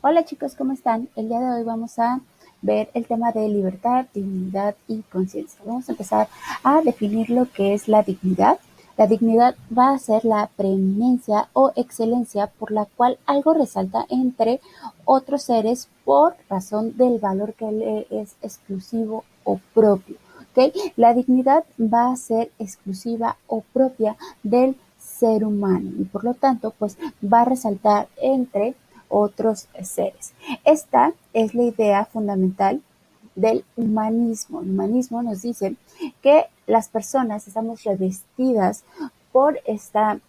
Hola chicos, ¿cómo están? El día de hoy vamos a ver el tema de libertad, dignidad y conciencia. Vamos a empezar a definir lo que es la dignidad. La dignidad va a ser la preeminencia o excelencia por la cual algo resalta entre otros seres por razón del valor que le es exclusivo o propio. ¿Okay? La dignidad va a ser exclusiva o propia del ser humano y por lo tanto pues va a resaltar entre otros seres. Esta es la idea fundamental del humanismo. El humanismo nos dice que las personas estamos revestidas por esta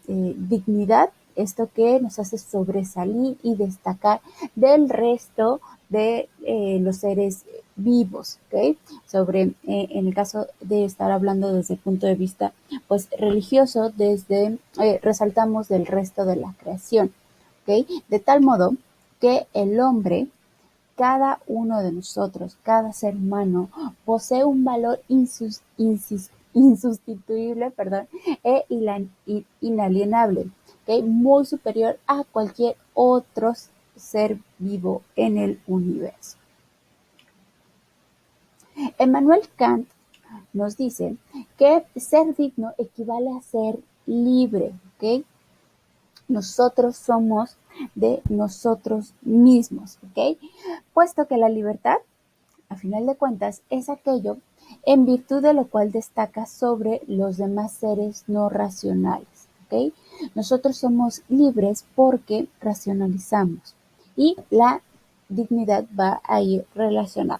dignidad, esto que nos hace sobresalir y destacar del resto de los seres vivos, ¿ok? En el caso de estar hablando desde el punto de vista pues religioso, resaltamos del resto de la creación. ¿Okay? De tal modo que el hombre, cada uno de nosotros, cada ser humano, posee un valor insustituible, e inalienable, ¿okay? Muy superior a cualquier otro ser vivo en el universo. Emmanuel Kant nos dice que ser digno equivale a ser libre, ¿ok? Nosotros somos de nosotros mismos, ¿ok? Puesto que la libertad, a final de cuentas, es aquello en virtud de lo cual destaca sobre los demás seres no racionales, ¿ok? Nosotros somos libres porque racionalizamos y la dignidad va a ir relacionada.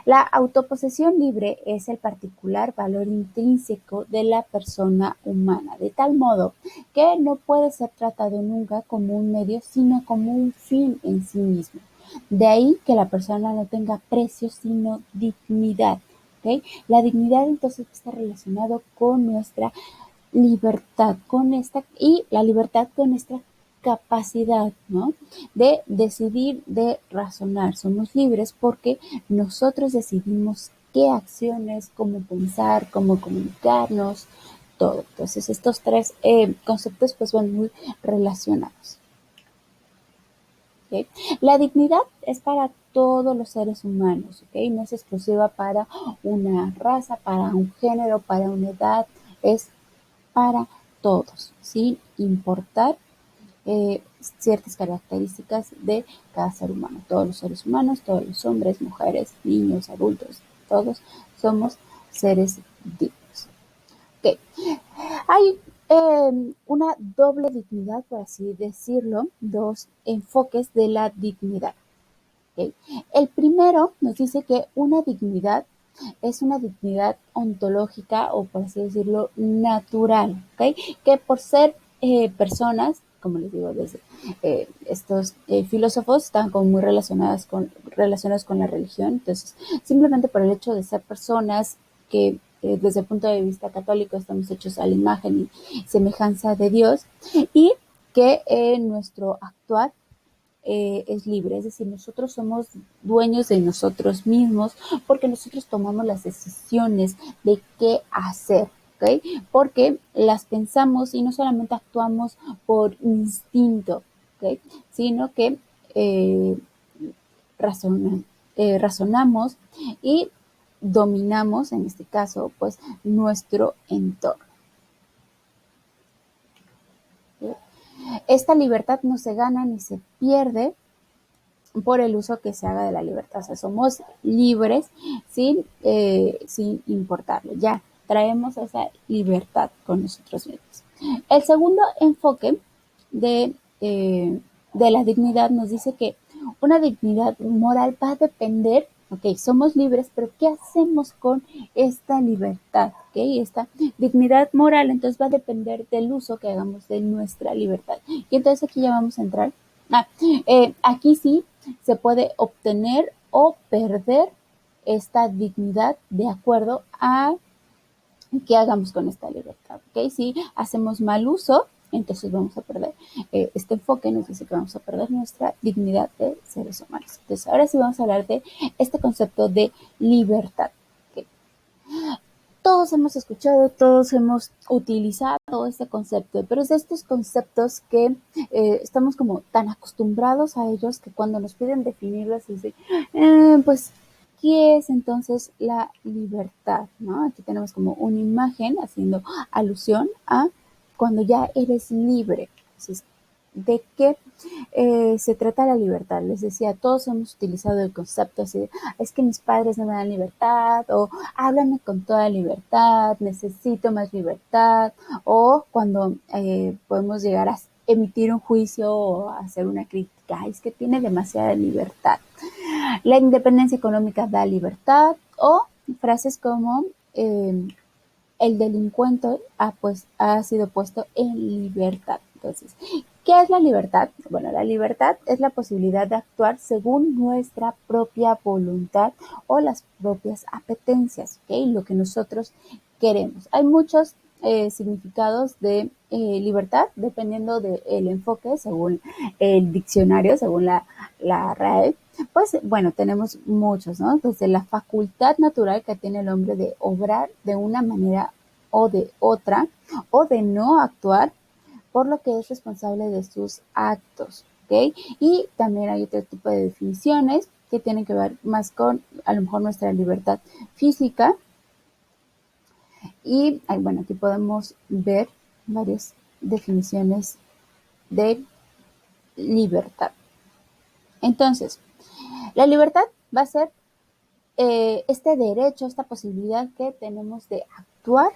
La autoposesión libre es el particular valor intrínseco de la persona humana, de tal modo que no puede ser tratado nunca como un medio, sino como un fin en sí mismo. De ahí que la persona no tenga precio, sino dignidad. ¿Okay? La dignidad entonces está relacionado con nuestra libertad, y la libertad con nuestra capacidad, ¿no? De decidir, de razonar. Somos libres porque nosotros decidimos qué acciones, cómo pensar, cómo comunicarnos, todo. Entonces, estos tres conceptos pues van muy relacionados. ¿Okay? La dignidad es para todos los seres humanos, ¿okay? No es exclusiva para una raza, para un género, para una edad, es para todos, sin importar ciertas características de cada ser humano. Todos los seres humanos, todos los hombres, mujeres, niños, adultos, todos somos seres dignos. Okay. Hay una doble dignidad, por así decirlo, dos enfoques de la dignidad. Okay. El primero nos dice que una dignidad es una dignidad ontológica o, por así decirlo, natural, ¿ok? Que por ser personas, como les digo, desde estos filósofos están como muy relacionados con la religión, entonces simplemente por el hecho de ser personas que desde el punto de vista católico estamos hechos a la imagen y semejanza de Dios y que nuestro actuar es libre, es decir, nosotros somos dueños de nosotros mismos porque nosotros tomamos las decisiones de qué hacer, ¿ok? Porque las pensamos y no solamente actuamos por instinto, ¿ok? Sino que eh, razona- razonamos y dominamos, en este caso, pues nuestro entorno. ¿Ok? Esta libertad no se gana ni se pierde por el uso que se haga de la libertad. O sea, somos libres sin importarlo. Ya traemos esa libertad con nosotros mismos. El segundo enfoque de, eh, de la dignidad nos dice que una dignidad moral va a depender, ok, somos libres, pero ¿qué hacemos con esta libertad? Okay, esta dignidad moral entonces va a depender del uso que hagamos de nuestra libertad. Y entonces aquí ya vamos a entrar. Aquí sí se puede obtener o perder esta dignidad de acuerdo a qué hagamos con esta libertad. ¿Okay? Si hacemos mal uso, entonces vamos a perder este enfoque, nos dice que vamos a perder nuestra dignidad de seres humanos. Entonces, ahora sí vamos a hablar de este concepto de libertad. ¿Okay? todos hemos escuchado, todos hemos utilizado este concepto, pero es de estos conceptos que estamos como tan acostumbrados a ellos que cuando nos piden definirlos, dicen, pues, ¿qué es entonces la libertad? ¿No? Aquí tenemos como una imagen haciendo alusión a cuando ya eres libre. Entonces, ¿de qué se trata la libertad? Les decía, todos hemos utilizado el concepto así de, es que mis padres no me dan libertad, o háblame con toda libertad, necesito más libertad, o cuando podemos llegar a emitir un juicio o hacer una crítica, es que tiene demasiada libertad. La independencia económica da libertad, o frases como el delincuente ha sido puesto en libertad. Entonces, ¿qué es la libertad? Bueno, la libertad es la posibilidad de actuar según nuestra propia voluntad o las propias apetencias, ¿ok? Lo que nosotros queremos. Hay muchos significados de libertad dependiendo del enfoque, según el diccionario, según la RAE. Pues bueno, tenemos muchos, ¿no? Desde la facultad natural que tiene el hombre de obrar de una manera o de otra, o de no actuar por lo que es responsable de sus actos, ¿ok? Y también hay otro tipo de definiciones que tienen que ver más con a lo mejor nuestra libertad física. Y bueno, aquí podemos ver varias definiciones de libertad. Entonces, la libertad va a ser este derecho, esta posibilidad que tenemos de actuar,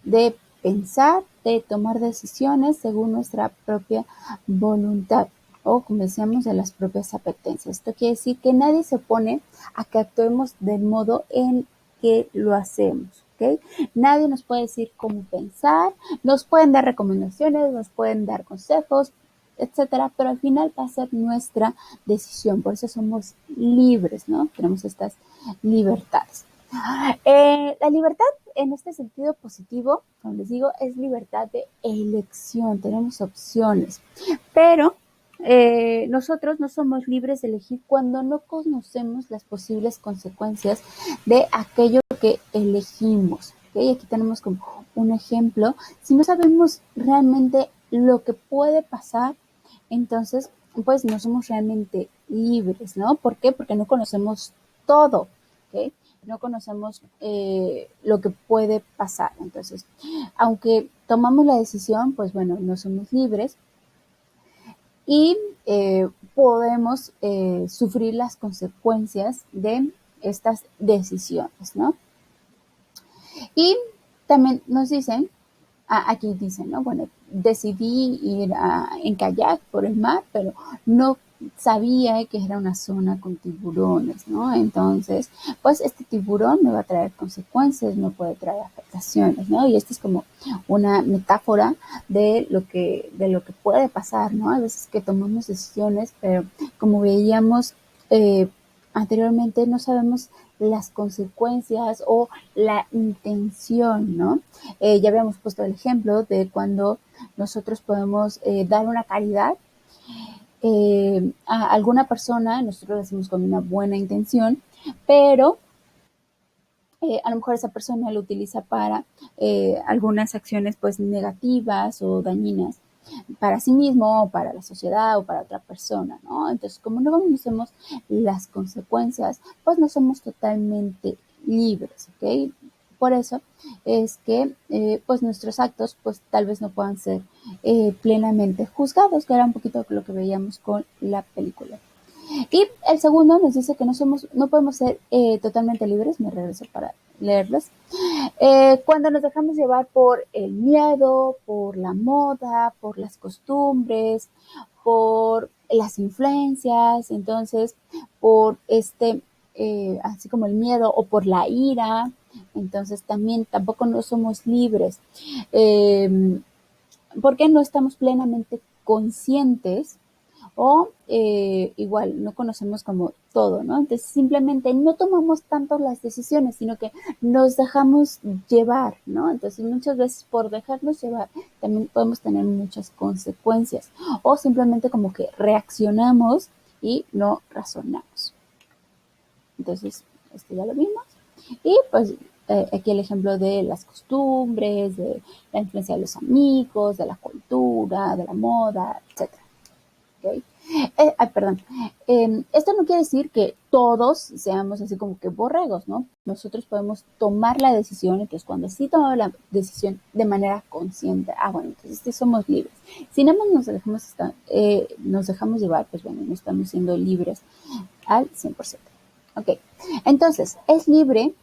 de pensar, de tomar decisiones según nuestra propia voluntad o, como decíamos, de las propias apetencias. Esto quiere decir que nadie se opone a que actuemos del modo en que lo hacemos, ¿ok? Nadie nos puede decir cómo pensar, nos pueden dar recomendaciones, nos pueden dar consejos, etcétera, pero al final va a ser nuestra decisión. Por eso somos libres, ¿no? Tenemos estas libertades. La libertad en este sentido positivo, como les digo, es libertad de elección, tenemos opciones, pero nosotros no somos libres de elegir cuando no conocemos las posibles consecuencias de aquello que elegimos. ¿Okay? Aquí tenemos como un ejemplo. Si no sabemos realmente lo que puede pasar, entonces pues no somos realmente libres, ¿no? ¿Por qué? Porque no conocemos todo, ¿ok? No conocemos lo que puede pasar. Entonces, aunque tomamos la decisión, pues bueno, no somos libres y podemos sufrir las consecuencias de estas decisiones, ¿no? Y también nos dicen, aquí dicen, ¿no? Bueno, decidí ir en kayak por el mar, pero no sabía que era una zona con tiburones, ¿no? Entonces, pues este tiburón me va a traer consecuencias, me puede traer afectaciones, ¿no? Y esto es como una metáfora de lo que puede pasar, ¿no? A veces que tomamos decisiones, pero como veíamos anteriormente, no sabemos las consecuencias o la intención, ¿no? Ya habíamos puesto el ejemplo de cuando nosotros podemos dar una caridad a alguna persona, nosotros lo hacemos con una buena intención, pero a lo mejor esa persona lo utiliza para algunas acciones pues negativas o dañinas para sí mismo o para la sociedad o para otra persona, ¿no? Entonces, como no conocemos las consecuencias, pues no somos totalmente libres, ¿ok? Por eso es que pues nuestros actos pues tal vez no puedan ser plenamente juzgados, que era un poquito lo que veíamos con la película. Y el segundo nos dice que no podemos ser totalmente libres, me regreso para leerlos, cuando nos dejamos llevar por el miedo, por la moda, por las costumbres, por las influencias, entonces por así como el miedo o por la ira, entonces también tampoco no somos libres, eh, porque no estamos plenamente conscientes o igual no conocemos como todo, ¿no? Entonces simplemente no tomamos tanto las decisiones, sino que nos dejamos llevar, ¿no? Entonces muchas veces por dejarnos llevar también podemos tener muchas consecuencias o simplemente como que reaccionamos y no razonamos. Entonces, esto ya lo vimos. Y pues aquí el ejemplo de las costumbres, de la influencia de los amigos, de la cultura, de la moda, etcétera. ¿Okay? Perdón. Esto no quiere decir que todos seamos así como que borregos, ¿no? Nosotros podemos tomar la decisión, entonces cuando sí tomamos la decisión de manera consciente, bueno, entonces sí somos libres. Si nada más nos dejamos llevar, pues bueno, no estamos siendo libres al 100%. Ok, entonces, es libre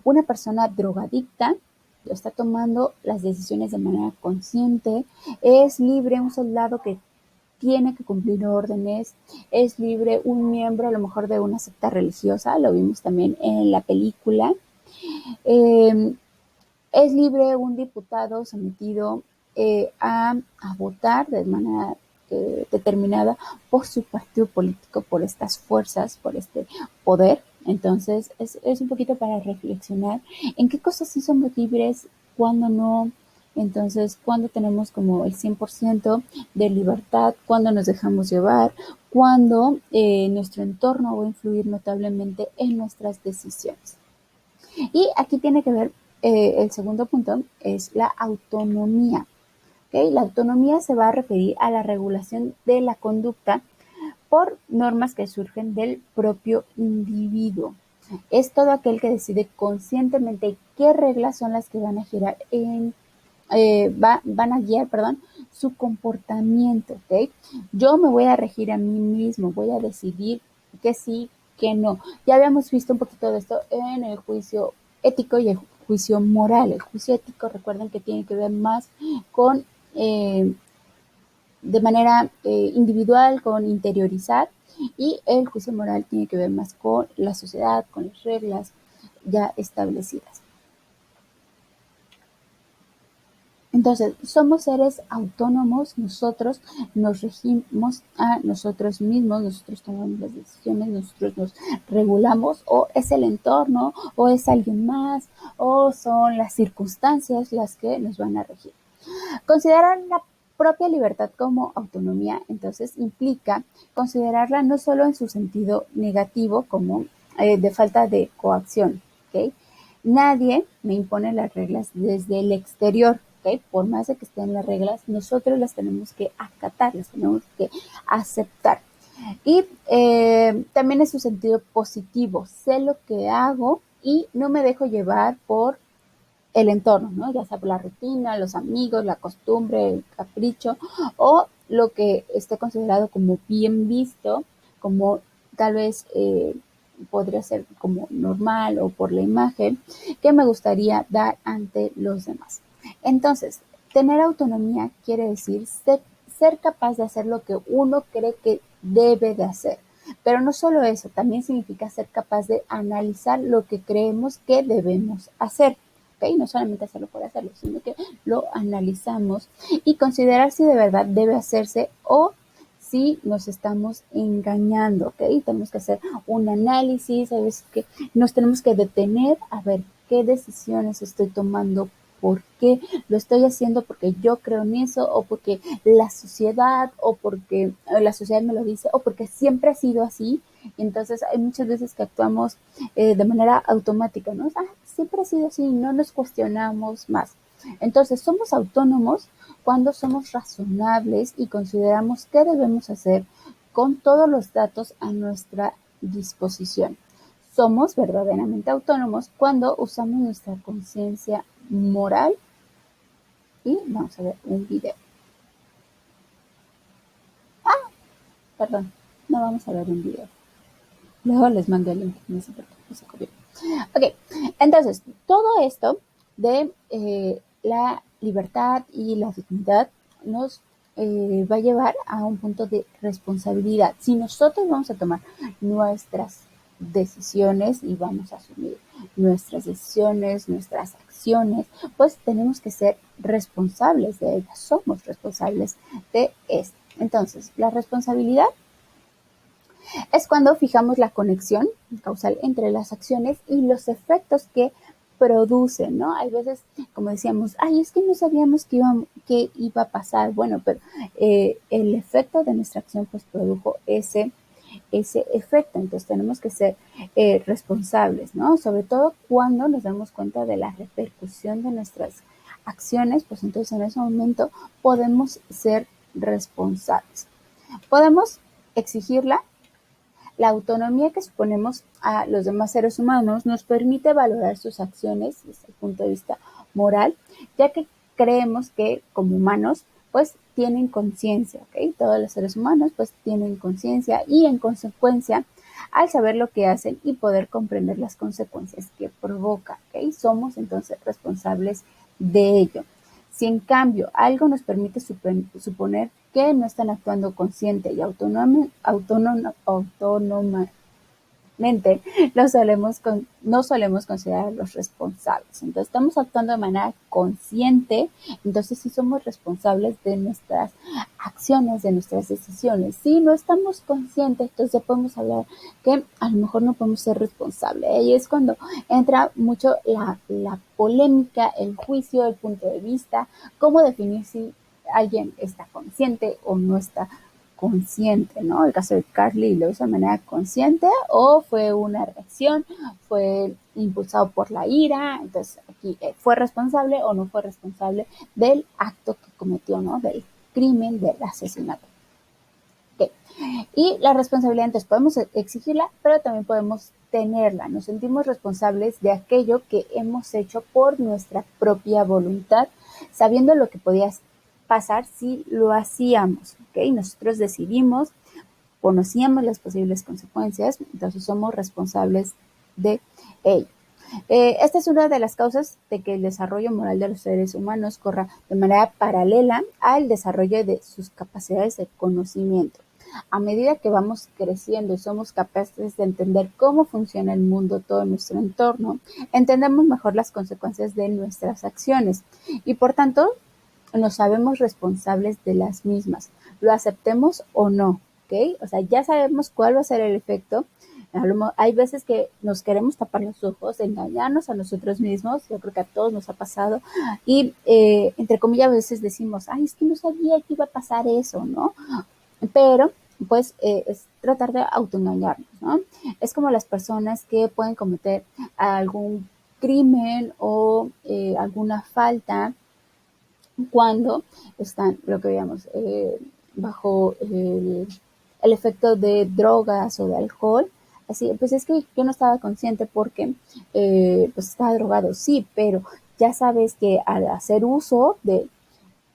una persona drogadicta, está tomando las decisiones de manera consciente, es libre un soldado que tiene que cumplir órdenes, es libre un miembro a lo mejor de una secta religiosa, lo vimos también en la película, eh, es libre un diputado sometido a votar de manera determinada por su partido político, por estas fuerzas, por este poder. Entonces, es un poquito para reflexionar en qué cosas sí somos libres, cuándo no. Entonces, cuándo tenemos como el 100% de libertad, cuándo nos dejamos llevar, cuándo nuestro entorno va a influir notablemente en nuestras decisiones. Y aquí tiene que ver el segundo punto, es la autonomía. ¿Okay? La autonomía se va a referir a la regulación de la conducta por normas que surgen del propio individuo. Es todo aquel que decide conscientemente qué reglas son las que van a girar van a guiar, su comportamiento, ¿ok? Yo me voy a regir a mí mismo, voy a decidir que sí, que no. Ya habíamos visto un poquito de esto en el juicio ético y el juicio moral. El juicio ético, recuerden que tiene que ver más con, de manera individual, con interiorizar, y el juicio moral tiene que ver más con la sociedad, con las reglas ya establecidas. Entonces, somos seres autónomos, nosotros nos regimos a nosotros mismos, nosotros tomamos las decisiones, nosotros nos regulamos, o es el entorno, o es alguien más, o son las circunstancias las que nos van a regir. Considerar la propia libertad como autonomía, entonces, implica considerarla no solo en su sentido negativo, como de falta de coacción, ¿ok? Nadie me impone las reglas desde el exterior, ¿ok? Por más de que estén las reglas, nosotros las tenemos que acatar, las tenemos que aceptar. Y también es su sentido positivo, sé lo que hago y no me dejo llevar por el entorno, ¿no? Ya sea por la rutina, los amigos, la costumbre, el capricho, o lo que esté considerado como bien visto, como tal vez podría ser como normal o por la imagen que me gustaría dar ante los demás. Entonces, tener autonomía quiere decir ser capaz de hacer lo que uno cree que debe de hacer. Pero no solo eso, también significa ser capaz de analizar lo que creemos que debemos hacer. ¿Okay? No solamente hacerlo por hacerlo, sino que lo analizamos y considerar si de verdad debe hacerse o si nos estamos engañando, ¿ok? Tenemos que hacer un análisis, a veces que nos tenemos que detener a ver qué decisiones estoy tomando, por qué lo estoy haciendo, porque yo creo en eso, o porque la sociedad, o porque la sociedad me lo dice, o porque siempre ha sido así. Entonces hay muchas veces que actuamos de manera automática, ¿no? Siempre ha sido así, no nos cuestionamos más. Entonces somos autónomos cuando somos razonables y consideramos qué debemos hacer con todos los datos a nuestra disposición. Somos verdaderamente autónomos cuando usamos nuestra conciencia moral y vamos a ver un video. Perdón, no vamos a ver un video. Luego les mando el link, no sé por qué, no se copió. Ok, entonces, todo esto de la libertad y la dignidad nos va a llevar a un punto de responsabilidad. Si nosotros vamos a tomar nuestras decisiones y vamos a asumir nuestras decisiones, nuestras acciones, pues tenemos que ser responsables de ellas, somos responsables de esto. Entonces, la responsabilidad es cuando fijamos la conexión causal entre las acciones y los efectos que producen, ¿no? Hay veces, como decíamos, es que no sabíamos que iba a pasar. Bueno, pero el efecto de nuestra acción pues produjo ese ese efecto. Entonces tenemos que ser responsables, ¿no? Sobre todo cuando nos damos cuenta de la repercusión de nuestras acciones, pues entonces en ese momento podemos ser responsables. Podemos exigirla. La autonomía que suponemos a los demás seres humanos nos permite valorar sus acciones desde el punto de vista moral, ya que creemos que como humanos pues tienen conciencia, ¿ok? Todos los seres humanos pues tienen conciencia y en consecuencia al saber lo que hacen y poder comprender las consecuencias que provoca, ¿ok? Somos entonces responsables de ello. Si en cambio algo nos permite suponer que no están actuando consciente y autónomamente, no solemos considerarlos responsables. Entonces estamos actuando de manera consciente, entonces sí somos responsables de nuestras acciones, de nuestras decisiones. Si no estamos conscientes, entonces podemos hablar que a lo mejor no podemos ser responsables. Y es cuando entra mucho la polémica, el juicio, el punto de vista, cómo definir si alguien está consciente o no está consciente, ¿no? El caso de Carly, ¿lo hizo de manera consciente o fue una reacción? ¿Fue impulsado por la ira? Entonces, aquí, ¿fue responsable o no fue responsable del acto que cometió, ¿no? Del crimen, del asesinato. Okay. Y la responsabilidad, entonces, podemos exigirla, pero también podemos tenerla. Nos sentimos responsables de aquello que hemos hecho por nuestra propia voluntad, sabiendo lo que podía pasar si lo hacíamos, ¿ok? Nosotros decidimos, conocíamos las posibles consecuencias, entonces somos responsables de ello. Esta es una de las causas de que el desarrollo moral de los seres humanos corra de manera paralela al desarrollo de sus capacidades de conocimiento. A medida que vamos creciendo y somos capaces de entender cómo funciona el mundo, todo nuestro entorno, entendemos mejor las consecuencias de nuestras acciones y por tanto nos sabemos responsables de las mismas, lo aceptemos o no, ¿ok? O sea, ya sabemos cuál va a ser el efecto. Hay veces que nos queremos tapar los ojos, engañarnos a nosotros mismos, yo creo que a todos nos ha pasado, y entre comillas a veces decimos, ay, es que no sabía que iba a pasar eso, ¿no? Pero pues es tratar de autoengañarnos, ¿no? Es como las personas que pueden cometer algún crimen o alguna falta cuando están, lo que veíamos, bajo el efecto de drogas o de alcohol. Así, pues es que yo no estaba consciente porque pues estaba drogado, sí, pero ya sabes que al hacer uso de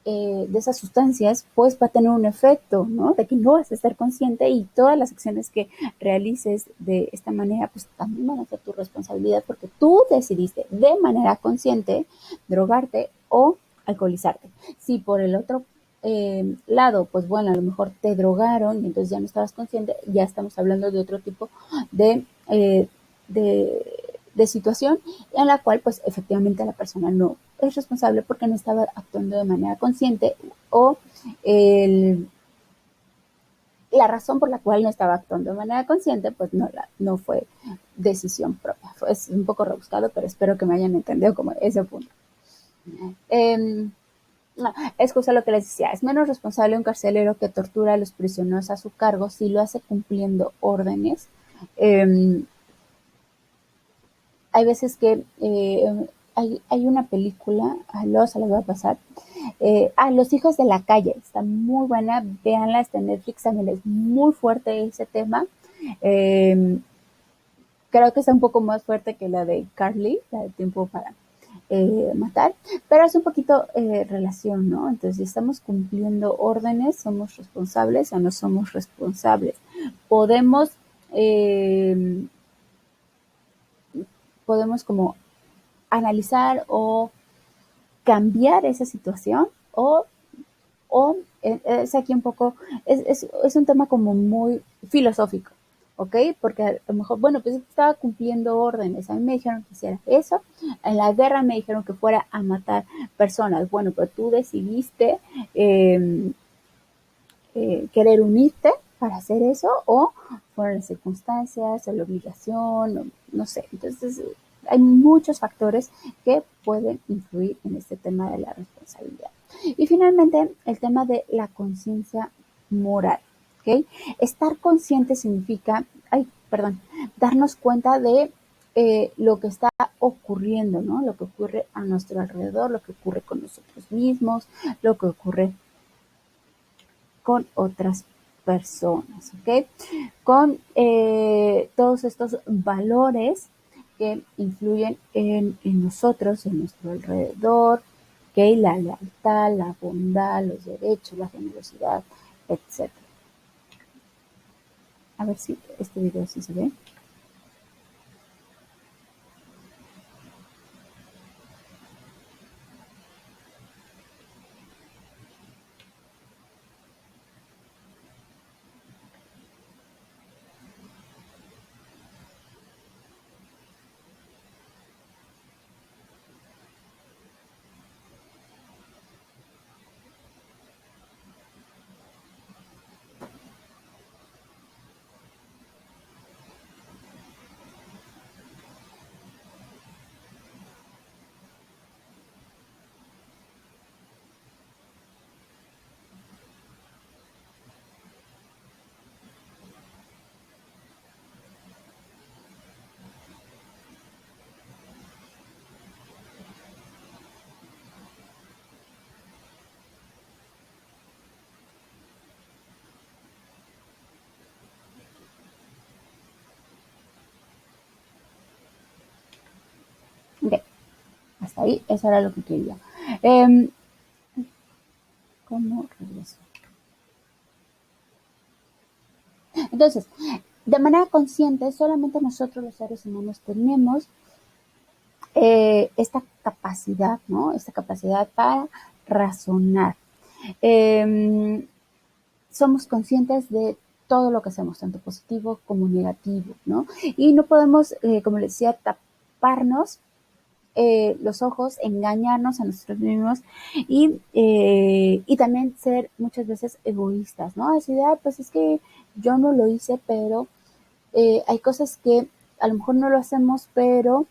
esas sustancias, pues va a tener un efecto, ¿no? De que no vas a estar consciente y todas las acciones que realices de esta manera, pues también van a ser tu responsabilidad porque tú decidiste de manera consciente drogarte o alcoholizarte. Si por el otro lado, pues bueno, a lo mejor te drogaron y entonces ya no estabas consciente, ya estamos hablando de otro tipo de, eh, de, de situación en la cual pues efectivamente la persona no es responsable porque no estaba actuando de manera consciente o el, la razón por la cual no estaba actuando de manera consciente pues no fue decisión propia. Es un poco rebuscado, pero espero que me hayan entendido como ese punto. Es justo lo que les decía, es menos responsable un carcelero que tortura a los prisioneros a su cargo si lo hace cumpliendo órdenes. Eh, Hay veces que hay una película, luego se la voy a pasar, Los hijos de la calle, está muy buena, véanla, está en Netflix, también es muy fuerte ese tema. Eh, Creo que está un poco más fuerte que la de Carly, la de Tiempo para matar, pero es un poquito relación, ¿no? Entonces, si estamos cumpliendo órdenes, somos responsables o no somos responsables. Podemos, eh, podemos como analizar o cambiar esa situación o es aquí un poco, es un tema como muy filosófico, ¿ok? Porque a lo mejor, bueno, pues estaba cumpliendo órdenes, a mí me dijeron que hiciera eso, en la guerra me dijeron que fuera a matar personas, bueno, pero tú decidiste eh, querer unirte para hacer eso o fueron las circunstancias o la obligación, o, no sé, entonces hay muchos factores que pueden influir en este tema de la responsabilidad. Y finalmente, el tema de la conciencia moral. ¿ok? Estar consciente significa, ay, perdón, darnos cuenta de lo que está ocurriendo, ¿no? Lo que ocurre a nuestro alrededor, lo que ocurre con nosotros mismos, lo que ocurre con otras personas, ¿ok? Con todos estos valores que influyen en nosotros, en nuestro alrededor, ¿ok? La lealtad, la bondad, los derechos, la generosidad, etc. A ver si este video sí se ve. Ok, hasta ahí, eso era lo que quería. Eh, ¿Cómo regreso? Entonces, de manera consciente, solamente nosotros los seres humanos tenemos esta capacidad, ¿no? Esta capacidad para razonar. Eh, Somos conscientes de todo lo que hacemos, tanto positivo como negativo, ¿no? Y no podemos, como les decía, taparnos los ojos, engañarnos a nosotros mismos y también ser muchas veces egoístas, ¿no? Así de, pues es que yo no lo hice, pero hay cosas que a lo mejor no lo hacemos, pero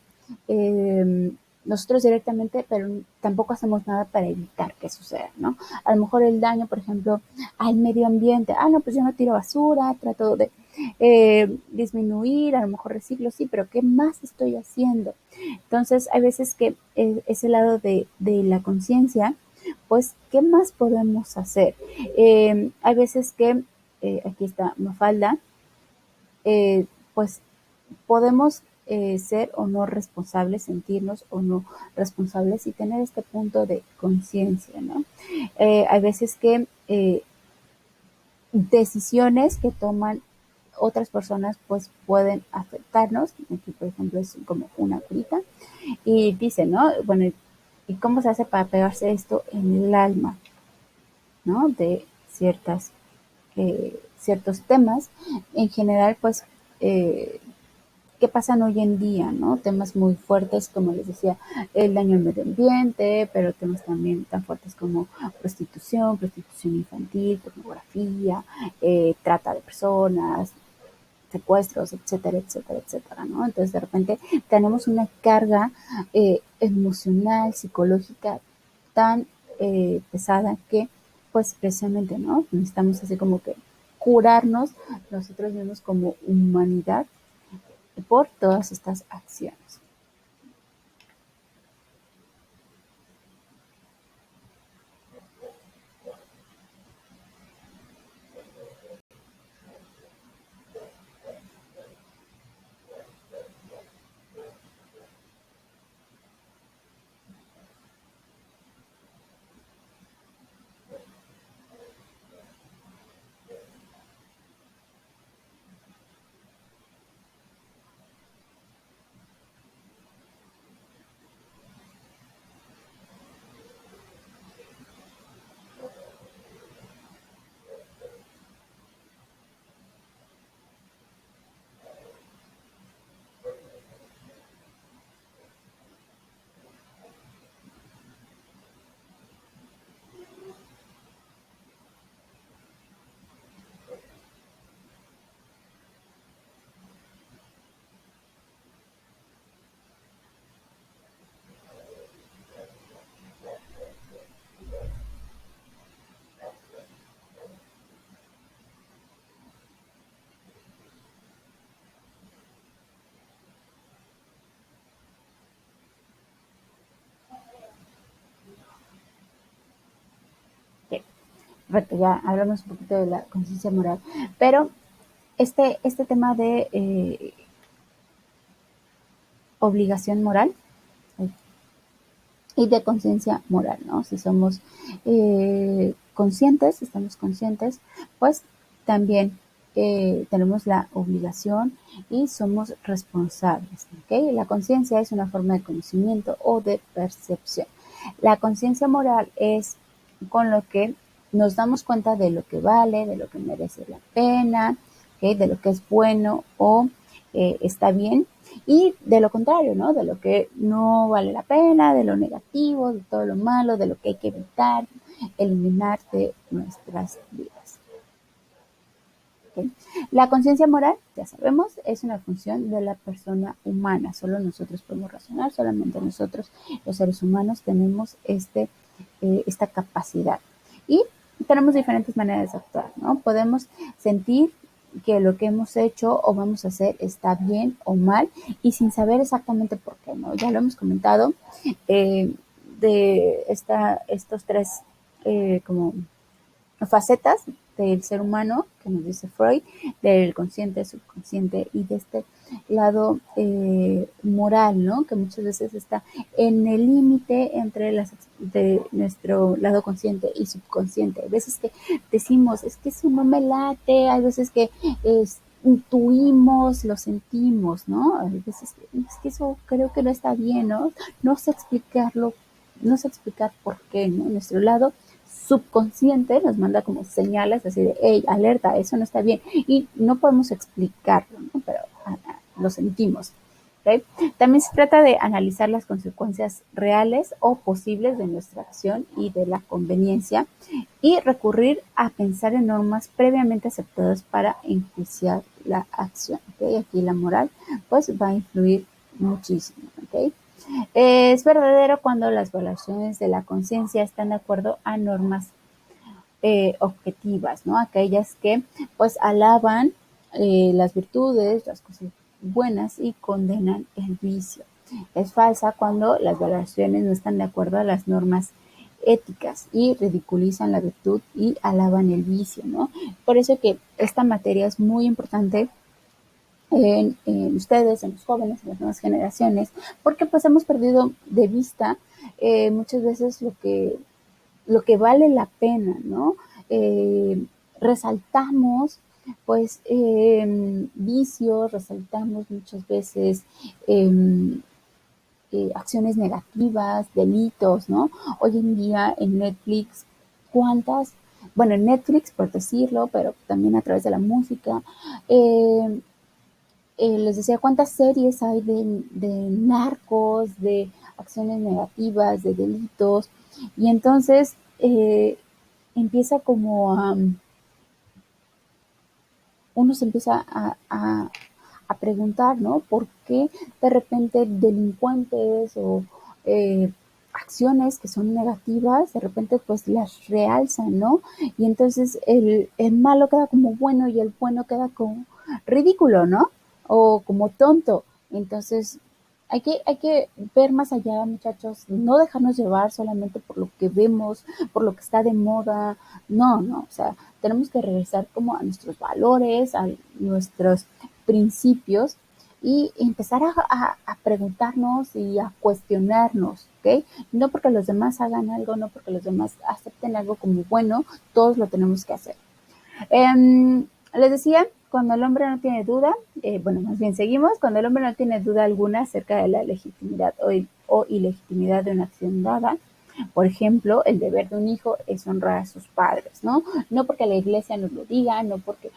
eh, nosotros directamente, pero tampoco hacemos nada para evitar que suceda, ¿no? A lo mejor el daño, por ejemplo, al medio ambiente. Ah, no, pues yo no tiro basura, trato de disminuir, a lo mejor reciclo, sí, pero ¿qué más estoy haciendo? Entonces, hay veces que ese lado de la conciencia, pues, ¿qué más podemos hacer? Hay veces que, aquí está Mafalda, pues podemos ser o no responsables, sentirnos o no responsables y tener este punto de conciencia, ¿no? Hay veces que decisiones que toman otras personas pues pueden afectarnos. Aquí, por ejemplo, es como una curita y dice, ¿no? Bueno, ¿y cómo se hace para pegarse esto en el alma, ¿no? De ciertos temas. En general, pues, qué pasan hoy en día, ¿no? Temas muy fuertes, como les decía, el daño al medio ambiente, pero temas también tan fuertes como prostitución infantil, pornografía, trata de personas, secuestros, etcétera, etcétera, etcétera, ¿no? Entonces, de repente tenemos una carga emocional, psicológica tan pesada que, pues, precisamente, ¿no? Necesitamos así como que curarnos nosotros mismos como humanidad por todas estas acciones. Perfecto, ya hablamos un poquito de la conciencia moral, pero este tema de obligación moral y de conciencia moral, ¿no? Si somos conscientes, estamos conscientes, pues también tenemos la obligación y somos responsables, ¿ok? La conciencia es una forma de conocimiento o de percepción. La conciencia moral es con lo que nos damos cuenta de lo que vale, de lo que merece la pena, ¿ok? De lo que es bueno o está bien, y de lo contrario, ¿no? De lo que no vale la pena, de lo negativo, de todo lo malo, de lo que hay que evitar, eliminar de nuestras vidas. ¿Okay? La conciencia moral, ya sabemos, es una función de la persona humana. Solo nosotros podemos razonar, solamente nosotros, los seres humanos, tenemos esta capacidad. Y tenemos diferentes maneras de actuar, ¿no? Podemos sentir que lo que hemos hecho o vamos a hacer está bien o mal y sin saber exactamente por qué, ¿no? Ya lo hemos comentado de estos tres como facetas del ser humano, que nos dice Freud, del consciente, subconsciente y de este lado moral, ¿no? Que muchas veces está en el límite entre de nuestro lado consciente y subconsciente. Hay veces que decimos, es que eso no me late, hay veces que intuimos, lo sentimos, ¿no? Hay veces que es que eso creo que no está bien, ¿no? No sé explicarlo, no sé explicar por qué, ¿no? Nuestro lado subconsciente nos manda como señales así de, hey, alerta, eso no está bien. Y no podemos explicarlo, ¿no? Pero lo sentimos. ¿Okay? También se trata de analizar las consecuencias reales o posibles de nuestra acción y de la conveniencia y recurrir a pensar en normas previamente aceptadas para enjuiciar la acción. ¿Okay? Aquí la moral pues va a influir muchísimo. ¿Okay? Es verdadero cuando las evaluaciones de la conciencia están de acuerdo a normas objetivas, ¿no? Aquellas que pues alaban las virtudes, las cosas buenas y condenan el vicio. Es falsa cuando las valoraciones no están de acuerdo a las normas éticas y ridiculizan la virtud y alaban el vicio, ¿no? Por eso que esta materia es muy importante en ustedes, en los jóvenes, en las nuevas generaciones, porque pues hemos perdido de vista muchas veces lo que vale la pena, ¿no? Resaltamos pues vicios, resaltamos muchas veces acciones negativas, delitos, ¿no? Hoy en día en Netflix, ¿cuántas? Bueno, en Netflix, por decirlo, pero también a través de la música, eh, les decía cuántas series hay de narcos, de acciones negativas, de delitos, y entonces empieza como a, uno se empieza a preguntar, ¿no? ¿Por qué de repente delincuentes o acciones que son negativas, de repente pues las realzan, ¿no? Y entonces el malo queda como bueno y el bueno queda como ridículo, ¿no? O como tonto. Entonces hay que ver más allá, muchachos, no dejarnos llevar solamente por lo que vemos, por lo que está de moda, no, no, o sea, tenemos que regresar como a nuestros valores, a nuestros principios y empezar a preguntarnos y a cuestionarnos, ¿ok? No porque los demás hagan algo, no porque los demás acepten algo como bueno, todos lo tenemos que hacer. Les decía, cuando el hombre no tiene duda, bueno, más bien seguimos, cuando el hombre no tiene duda alguna acerca de la legitimidad o ilegitimidad de una acción dada, por ejemplo, el deber de un hijo es honrar a sus padres, ¿no? No porque la iglesia nos lo diga, no porque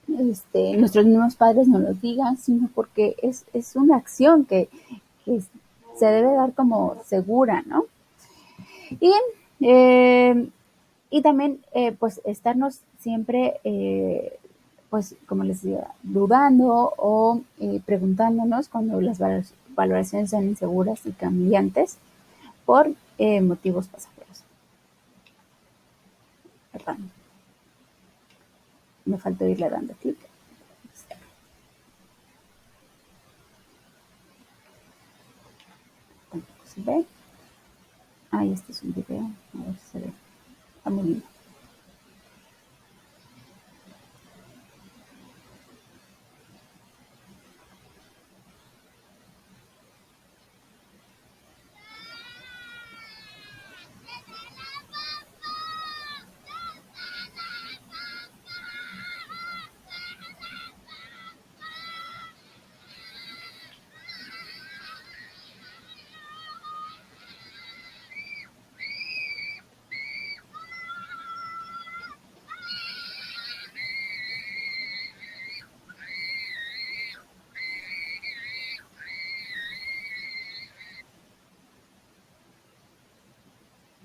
nuestros mismos padres nos lo digan, sino porque es una acción que se debe dar como segura, ¿no? Y, eh, y también, pues, estarnos siempre, pues, como les decía, dudando o preguntándonos cuando las valoraciones son inseguras y cambiantes por motivos pasajeros. Perdón, me faltó irle dando clic. Tampoco se ve. Ah, este es un video. A ver si se ve. Está muy lindo.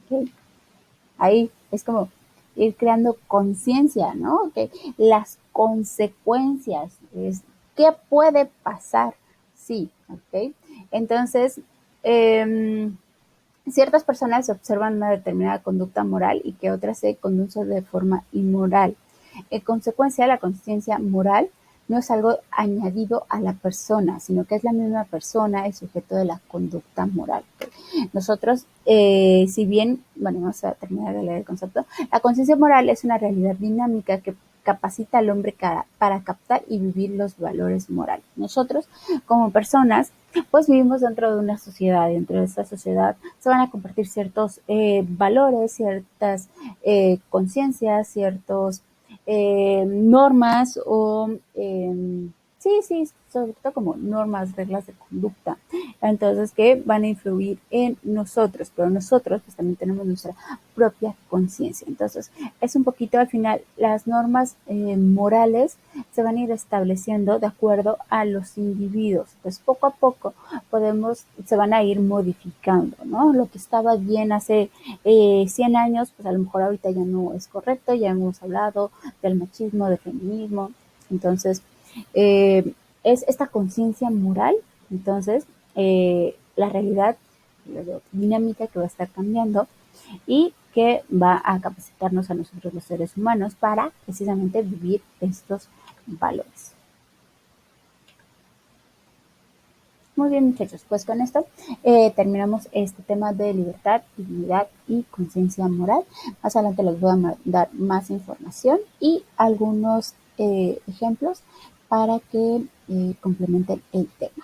¿Ok? Ahí es como ir creando conciencia, ¿no? Que las consecuencias, es, ¿qué puede pasar? Sí, ¿ok? Entonces, eh, ciertas personas observan una determinada conducta moral y que otras se conducen de forma inmoral. En consecuencia, la conciencia moral no es algo añadido a la persona, sino que es la misma persona el sujeto de la conducta moral. Nosotros, si bien, bueno, vamos a terminar de leer el concepto, la conciencia moral es una realidad dinámica que capacita al hombre para captar y vivir los valores morales. Nosotros, como personas, pues vivimos dentro de una sociedad y dentro de esta sociedad se van a compartir ciertos valores, ciertas conciencias, ciertos normas o sí, sí, sobre todo como normas, reglas de conducta, entonces que van a influir en nosotros, pero nosotros pues también tenemos nuestra propia conciencia, entonces es un poquito al final las normas morales se van a ir estableciendo de acuerdo a los individuos, entonces poco a poco se van a ir modificando, ¿no? Lo que estaba bien hace 100 años, pues a lo mejor ahorita ya no es correcto, ya hemos hablado del machismo, del feminismo, entonces es esta conciencia moral, entonces la realidad, la dinámica que va a estar cambiando y que va a capacitarnos a nosotros los seres humanos para precisamente vivir estos valores. Muy bien, muchachos, pues con esto terminamos este tema de libertad, dignidad y conciencia moral. Más adelante les voy a dar más información y algunos ejemplos para que complementen el tema.